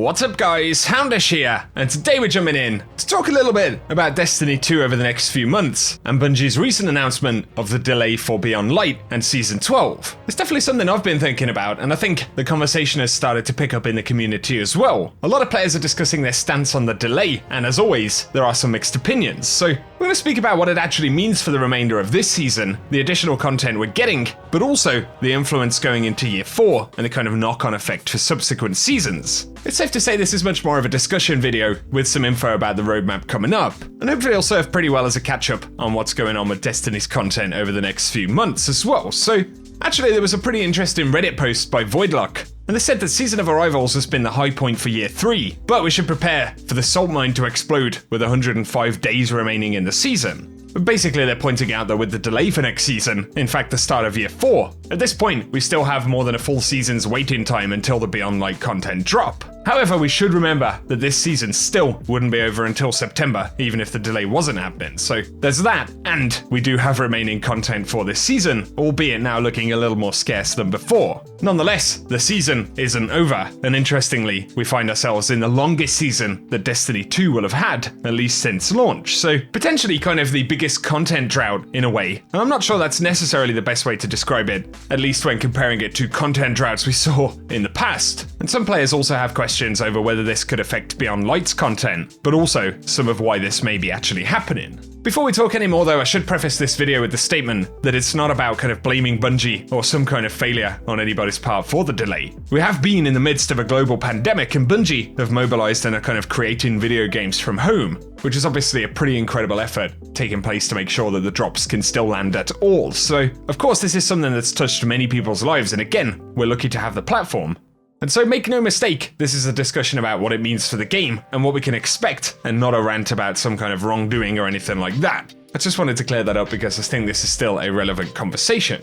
What's up guys, Houndish here, and today we're jumping in to talk a little bit about Destiny 2 over the next few months, and Bungie's recent announcement of the delay for Beyond Light and Season 12. It's definitely something I've been thinking about, and I think the conversation has started to pick up in the community as well. A lot of players are discussing their stance on the delay, and as always, there are some mixed opinions. So we're going to speak about what it actually means for the remainder of this season, the additional content we're getting, but also the influence going into Year 4 and the kind of knock-on effect for subsequent seasons. It's safe to say this is much more of a discussion video with some info about the roadmap coming up, and hopefully it'll serve pretty well as a catch-up on what's going on with Destiny's content over the next few months as well. So actually there was a pretty interesting Reddit post by Voidlock, and they said that Season of Arrivals has been the high point for Year 3, but we should prepare for the salt mine to explode with 105 days remaining in the season. But basically they're pointing out that with the delay for next season, in fact the start of Year 4, at this point we still have more than a full season's waiting time until the Beyond Light content drop. However, we should remember that this season still wouldn't be over until September, even if the delay wasn't happening. So there's that, and we do have remaining content for this season, albeit now looking a little more scarce than before. Nonetheless, the season isn't over, and interestingly, we find ourselves in the longest season that Destiny 2 will have had, at least since launch. So potentially kind of the biggest content drought in a way, and I'm not sure that's necessarily the best way to describe it, at least when comparing it to content droughts we saw in the past. And some players also have questions over whether this could affect Beyond Light's content, but also some of why this may be actually happening. Before we talk anymore though, I should preface this video with the statement that it's not about kind of blaming Bungie or some kind of failure on anybody's part for the delay. We have been in the midst of a global pandemic, and Bungie have mobilized and are kind of creating video games from home, which is obviously a pretty incredible effort taking place to make sure that the drops can still land at all. So of course this is something that's touched many people's lives, and again, we're lucky to have the platform. And so make no mistake, this is a discussion about what it means for the game and what we can expect, and not a rant about some kind of wrongdoing or anything like that. I just wanted to clear that up because I think this is still a relevant conversation.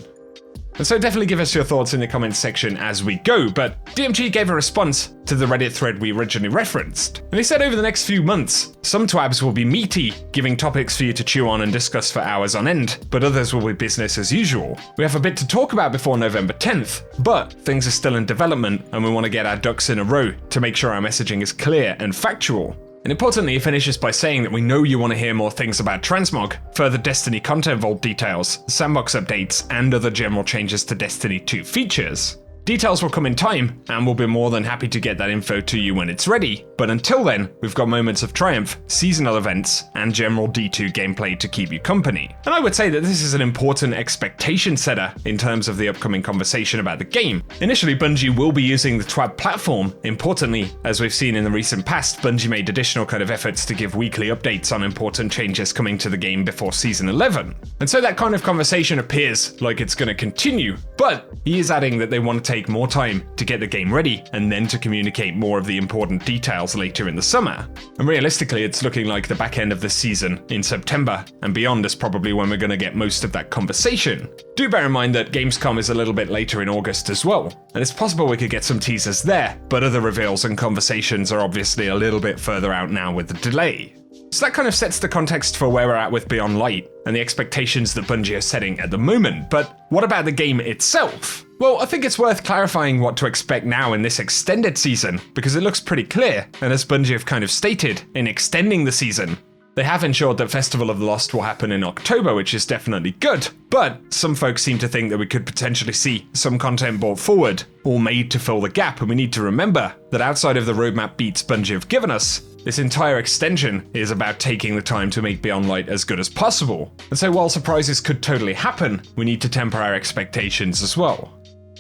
And so definitely give us your thoughts in the comments section as we go, but DMG gave a response to the Reddit thread we originally referenced. And he said over the next few months, some twabs will be meaty, giving topics for you to chew on and discuss for hours on end, but others will be business as usual. We have a bit to talk about before November 10th, but things are still in development and we want to get our ducks in a row to make sure our messaging is clear and factual. And importantly, he finishes by saying that we know you want to hear more things about Transmog, further Destiny content vault details, sandbox updates, and other general changes to Destiny 2 features. Details will come in time, and we'll be more than happy to get that info to you when it's ready. But until then, we've got moments of triumph, seasonal events, and general D2 gameplay to keep you company. And I would say that this is an important expectation setter in terms of the upcoming conversation about the game. Initially, Bungie will be using the TWAB platform. Importantly, as we've seen in the recent past, Bungie made additional kind of efforts to give weekly updates on important changes coming to the game before Season 11. And so that kind of conversation appears like it's going to continue, but he is adding that they want to take more time to get the game ready and then to communicate more of the important details later in the summer. And realistically, it's looking like the back end of the season in September and beyond is probably when we're going to get most of that conversation. Do bear in mind that Gamescom is a little bit later in August as well, and it's possible we could get some teasers there, but other reveals and conversations are obviously a little bit further out now with the delay. So that kind of sets the context for where we're at with Beyond Light and the expectations that Bungie are setting at the moment, but what about the game itself? Well, I think it's worth clarifying what to expect now in this extended season, because it looks pretty clear, and as Bungie have kind of stated, in extending the season, they have ensured that Festival of the Lost will happen in October, which is definitely good, but some folks seem to think that we could potentially see some content brought forward, all made to fill the gap, and we need to remember that outside of the roadmap beats Bungie have given us, this entire extension is about taking the time to make Beyond Light as good as possible. And so while surprises could totally happen, we need to temper our expectations as well.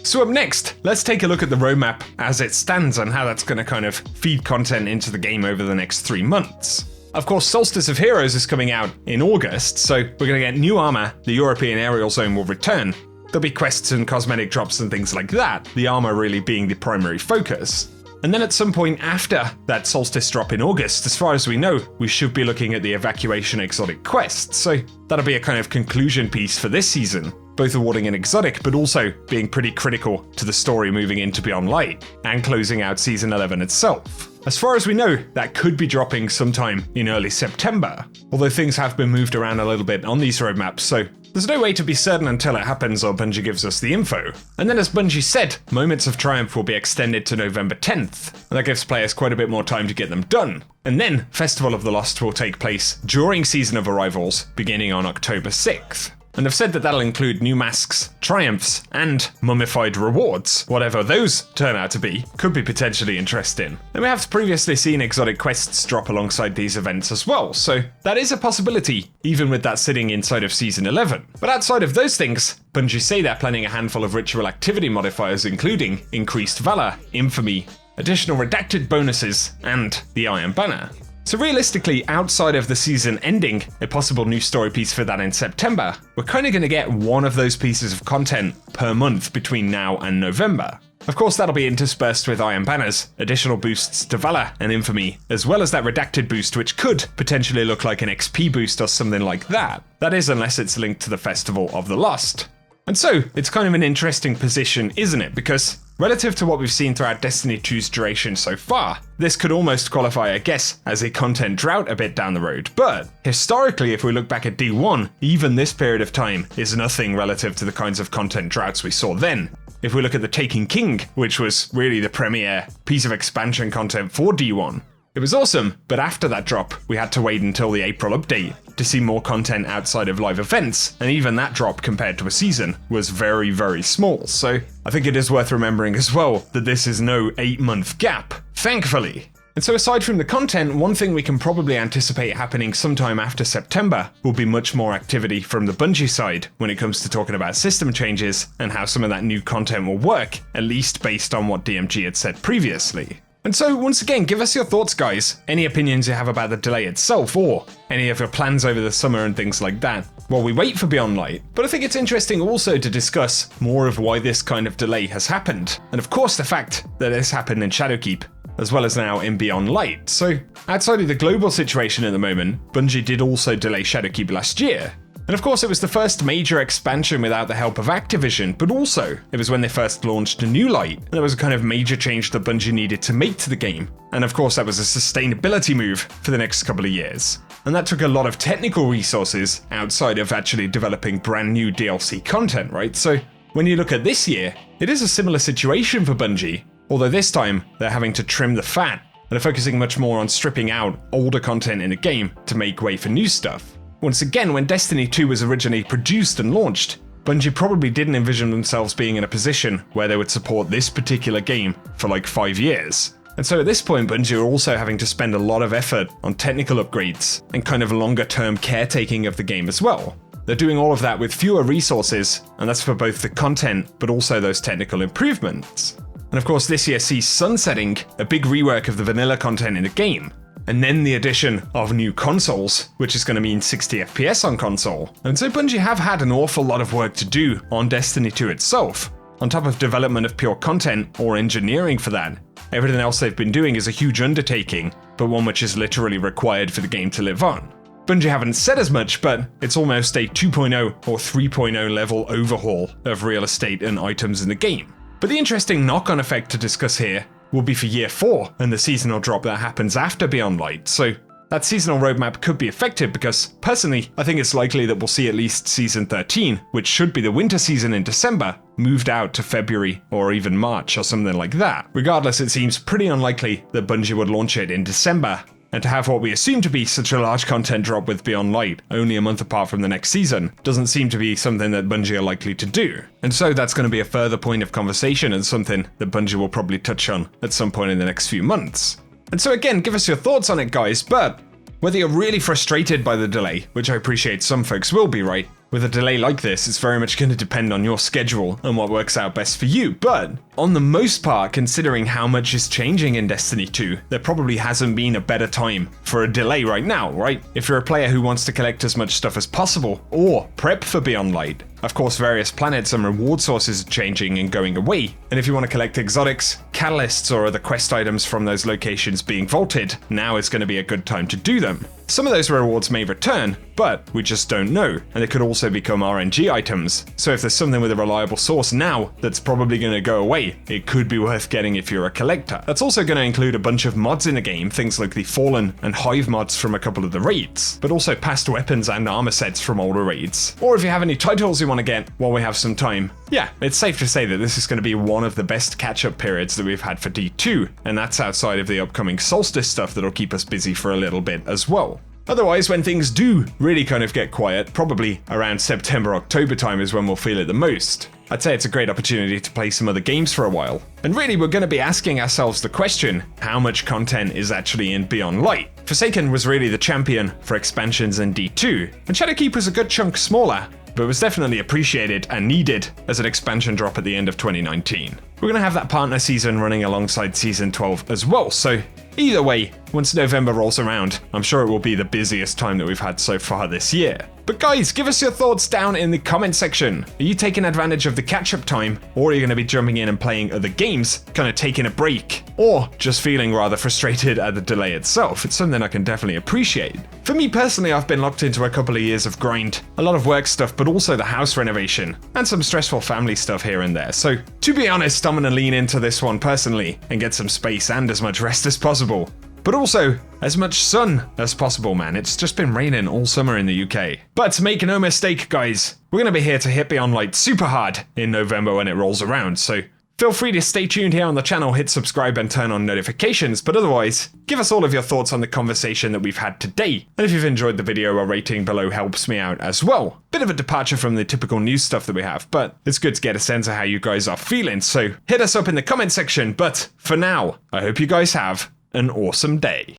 So up next, let's take a look at the roadmap as it stands and how that's going to kind of feed content into the game over the next 3 months. Of course, Solstice of Heroes is coming out in August, so we're going to get new armor, the European aerial zone will return. There'll be quests and cosmetic drops and things like that, the armor really being the primary focus. And then at some point after that Solstice drop in August, as far as we know, we should be looking at the Evacuation exotic quest, so that'll be a kind of conclusion piece for this season, both awarding an exotic but also being pretty critical to the story moving into Beyond Light, and closing out Season 11 itself. As far as we know, that could be dropping sometime in early September, although things have been moved around a little bit on these roadmaps, so there's no way to be certain until it happens or Bungie gives us the info. And then as Bungie said, Moments of Triumph will be extended to November 10th, and that gives players quite a bit more time to get them done. And then Festival of the Lost will take place during Season of Arrivals, beginning on October 6th. And I've said that that'll include new masks, triumphs, and mummified rewards. Whatever those turn out to be, could be potentially interesting. And we have previously seen exotic quests drop alongside these events as well, so that is a possibility, even with that sitting inside of Season 11. But outside of those things, Bungie say they're planning a handful of ritual activity modifiers, including increased valor, infamy, additional redacted bonuses, and the Iron Banner. So realistically, outside of the season ending, a possible new story piece for that in September, we're kind of going to get one of those pieces of content per month between now and November. Of course, that'll be interspersed with Iron Banners, additional boosts to Valor and Infamy, as well as that redacted boost, which could potentially look like an XP boost or something like that. That is, unless it's linked to the Festival of the Lost. And so, it's kind of an interesting position, isn't it? Because relative to what we've seen throughout Destiny 2's duration so far, this could almost qualify, I guess, as a content drought a bit down the road. But historically, if we look back at D1, even this period of time is nothing relative to the kinds of content droughts we saw then. If we look at the Taken King, which was really the premier piece of expansion content for D1, it was awesome, but after that drop, we had to wait until the April update to see more content outside of live events, and even that drop compared to a season was very, very small. So I think it is worth remembering as well that this is no 8-month gap, thankfully. And so aside from the content, one thing we can probably anticipate happening sometime after September will be much more activity from the Bungie side when it comes to talking about system changes and how some of that new content will work, at least based on what DMG had said previously. And so, once again, give us your thoughts, guys. Any opinions you have about the delay itself, or any of your plans over the summer and things like that, while we wait for Beyond Light. But I think it's interesting also to discuss more of why this kind of delay has happened. And of course, the fact that this happened in Shadowkeep, as well as now in Beyond Light. So, outside of the global situation at the moment, Bungie did also delay Shadowkeep last year. And of course, it was the first major expansion without the help of Activision, but also, it was when they first launched a new light, and there was a kind of major change that Bungie needed to make to the game. And of course, that was a sustainability move for the next couple of years. And that took a lot of technical resources outside of actually developing brand new DLC content, right? So, when you look at this year, it is a similar situation for Bungie, although this time, they're having to trim the fat, and are focusing much more on stripping out older content in a game to make way for new stuff. Once again, when Destiny 2 was originally produced and launched, Bungie probably didn't envision themselves being in a position where they would support this particular game for like 5 years. And so at this point, Bungie are also having to spend a lot of effort on technical upgrades and kind of longer term caretaking of the game as well. They're doing all of that with fewer resources, and that's for both the content but also those technical improvements. And of course, this year sees sunsetting a big rework of the vanilla content in the game, and then the addition of new consoles, which is going to mean 60 FPS on console. And so Bungie have had an awful lot of work to do on Destiny 2 itself, on top of development of pure content or engineering for that. Everything else they've been doing is a huge undertaking, but one which is literally required for the game to live on. Bungie haven't said as much, but it's almost a 2.0 or 3.0 level overhaul of real estate and items in the game. But the interesting knock-on effect to discuss here will be for Year 4 and the seasonal drop that happens after Beyond Light. So that seasonal roadmap could be affected because, personally, I think it's likely that we'll see at least Season 13, which should be the winter season in December, moved out to February or even March or something like that. Regardless, it seems pretty unlikely that Bungie would launch it in December, and to have what we assume to be such a large content drop with Beyond Light, only a month apart from the next season, doesn't seem to be something that Bungie are likely to do. And so that's going to be a further point of conversation and something that Bungie will probably touch on at some point in the next few months. And so again, give us your thoughts on it, guys, but whether you're really frustrated by the delay, which I appreciate some folks will be, right? With a delay like this, it's very much going to depend on your schedule and what works out best for you, but on the most part, considering how much is changing in Destiny 2, there probably hasn't been a better time for a delay right now, right? If you're a player who wants to collect as much stuff as possible, or prep for Beyond Light, of course various planets and reward sources are changing and going away, and if you want to collect exotics, catalysts, or other quest items from those locations being vaulted, now is going to be a good time to do them. Some of those rewards may return, but we just don't know, and they could also become RNG items. So if there's something with a reliable source now that's probably going to go away, it could be worth getting if you're a collector. That's also going to include a bunch of mods in the game, things like the Fallen and Hive mods from a couple of the raids, but also past weapons and armor sets from older raids. Or if you have any titles you want to get while we have some time, yeah, it's safe to say that this is going to be one of the best catch-up periods that we've had for D2, and that's outside of the upcoming Solstice stuff that'll keep us busy for a little bit as well. Otherwise, when things do really kind of get quiet, probably around September, October time is when we'll feel it the most. I'd say it's a great opportunity to play some other games for a while. And really, we're going to be asking ourselves the question, how much content is actually in Beyond Light? Forsaken was really the champion for expansions in D2, and Shadowkeep was a good chunk smaller, but was definitely appreciated and needed as an expansion drop at the end of 2019. We're going to have that partner season running alongside Season 12 as well, so either way, once November rolls around, I'm sure it will be the busiest time that we've had so far this year. But guys, give us your thoughts down in the comment section. Are you taking advantage of the catch-up time, or are you going to be jumping in and playing other games, kind of taking a break, or just feeling rather frustrated at the delay itself? It's something I can definitely appreciate. For me personally, I've been locked into a couple of years of grind, a lot of work stuff, but also the house renovation, and some stressful family stuff here and there. So to be honest, I'm going to lean into this one personally and get some space and as much rest as possible. But also, as much sun as possible, man. It's just been raining all summer in the UK. But make no mistake, guys, we're going to be here to hit Beyond Light super hard in November when it rolls around, so feel free to stay tuned here on the channel, hit subscribe and turn on notifications, but otherwise, give us all of your thoughts on the conversation that we've had today. And if you've enjoyed the video, a rating below helps me out as well. Bit of a departure from the typical news stuff that we have, but it's good to get a sense of how you guys are feeling, so hit us up in the comment section. But for now, I hope you guys have an awesome day.